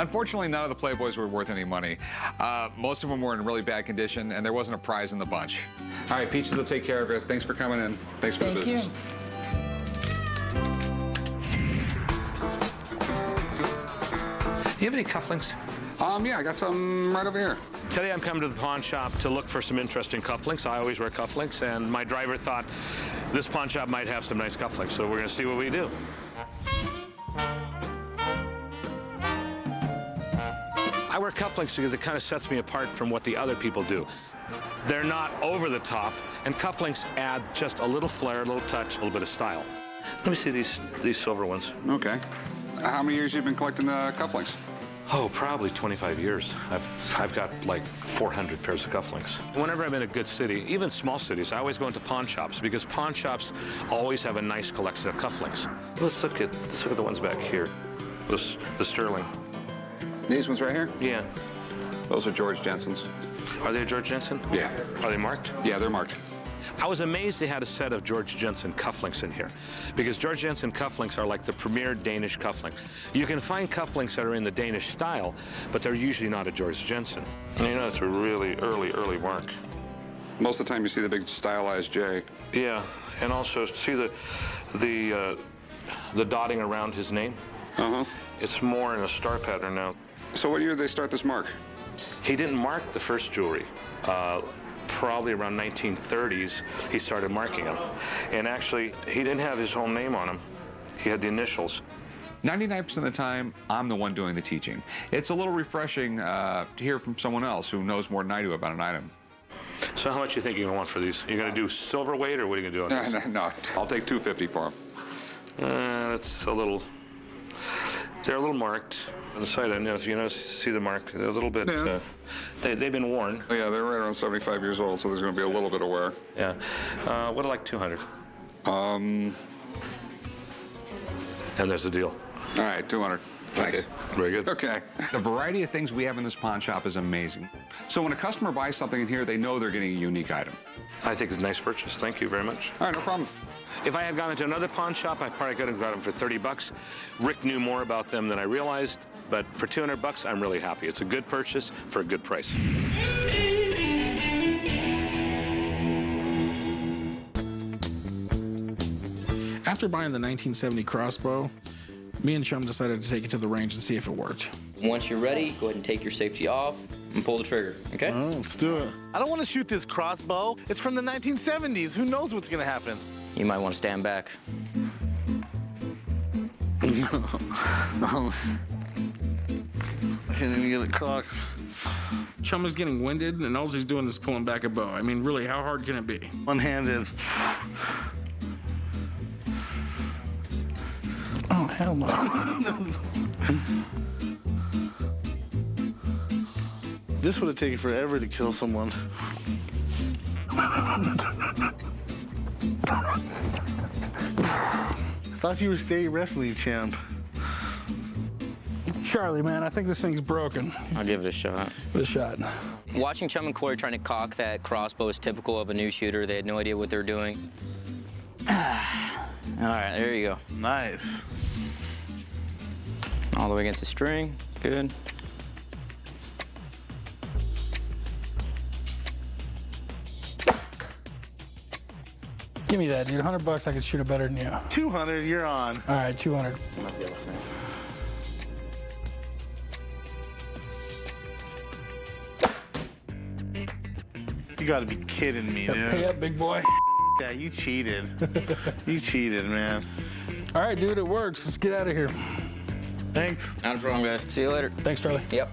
Unfortunately, none of the Playboys were worth any money. Most of them were in really bad condition, and there wasn't a prize in the bunch. All right, Peaches will take care of it. Thanks for coming in. Thanks for the business. Thank you. Do you have any cufflinks? Yeah, I got some right over here. Today I'm coming to the pawn shop to look for some interesting cufflinks. I always wear cufflinks, and my driver thought this pawn shop might have some nice cufflinks, so we're going to see what we do. I wear cufflinks because it kind of sets me apart from what the other people do. They're not over the top, and cufflinks add just a little flair, a little touch, a little bit of style. Let me see these silver ones. Okay. How many years have you been collecting cufflinks? Oh, probably 25 years. I've got like 400 pairs of cufflinks. Whenever I'm in a good city, even small cities, I always go into pawn shops because pawn shops always have a nice collection of cufflinks. Let's look at the ones back here. The sterling. These ones right here? Yeah. Those are George Jensen's. Are they George Jensen? Yeah. Are they marked? Yeah, they're marked. I was amazed they had a set of George Jensen cufflinks in here because George Jensen cufflinks are like the premier Danish cufflink. You can find cufflinks that are in the Danish style, but they're usually not a George Jensen. And you know, it's a really early mark. Most of the time you see the big stylized J. Yeah, and also see the dotting around his name? Uh-huh. It's more in a star pattern now. So what year did they start this mark? He didn't mark the first jewelry. Probably around 1930s, he started marking them. And actually, he didn't have his whole name on them. He had the initials. 99% of the time, I'm the one doing the teaching. It's a little refreshing to hear from someone else who knows more than I do about an item. So how much you think you're going to want for these? You're going to do silver weight, or what are you going to do on these? No, I'll take $250 for them. That's a little... They're a little marked. On the side, if you notice, see the mark, they're a little bit... Yeah. They've been worn. Yeah, they're right around 75 years old, so there's going to be a little bit of wear. Yeah. What, like 200? And there's the deal. All right, 200. Thanks. Okay. Very good. Okay. The variety of things we have in this pawn shop is amazing. So when a customer buys something in here, they know they're getting a unique item. I think it's a nice purchase. Thank you very much. All right, no problem. If I had gone into another pawn shop, I probably could have got them for 30 bucks. Rick knew more about them than I realized, but for 200 bucks, I'm really happy. It's a good purchase for a good price. After buying the 1970 crossbow, me and Chum decided to take it to the range and see if it worked. Once you're ready, go ahead and take your safety off and pull the trigger, okay? Oh, let's do it. I don't want to shoot this crossbow. It's from the 1970s. Who knows what's going to happen? You might want to stand back. Oh. Can't even get it cocked. Chum is getting winded, and all he's doing is pulling back a bow. I mean, really, how hard can it be? One-handed. Oh, hell no. This would have taken forever to kill someone. Thought you were state wrestling champ. Charlie, man, I think this thing's broken. I'll give it a shot. Give it a shot. Watching Chum and Corey trying to cock that crossbow is typical of a new shooter. They had no idea what they're doing. All right, there you go. Nice. All the way against the string. Good. Give me that, dude. 100 bucks, I could shoot it better than you. 200, you're on. All right, 200. You gotta be kidding me, dude. Pay up, big boy. Yeah, you cheated. You cheated, man. All right, dude, it works. Let's get out of here. Thanks. Not a problem, guys. See you later. Thanks, Charlie. Yep.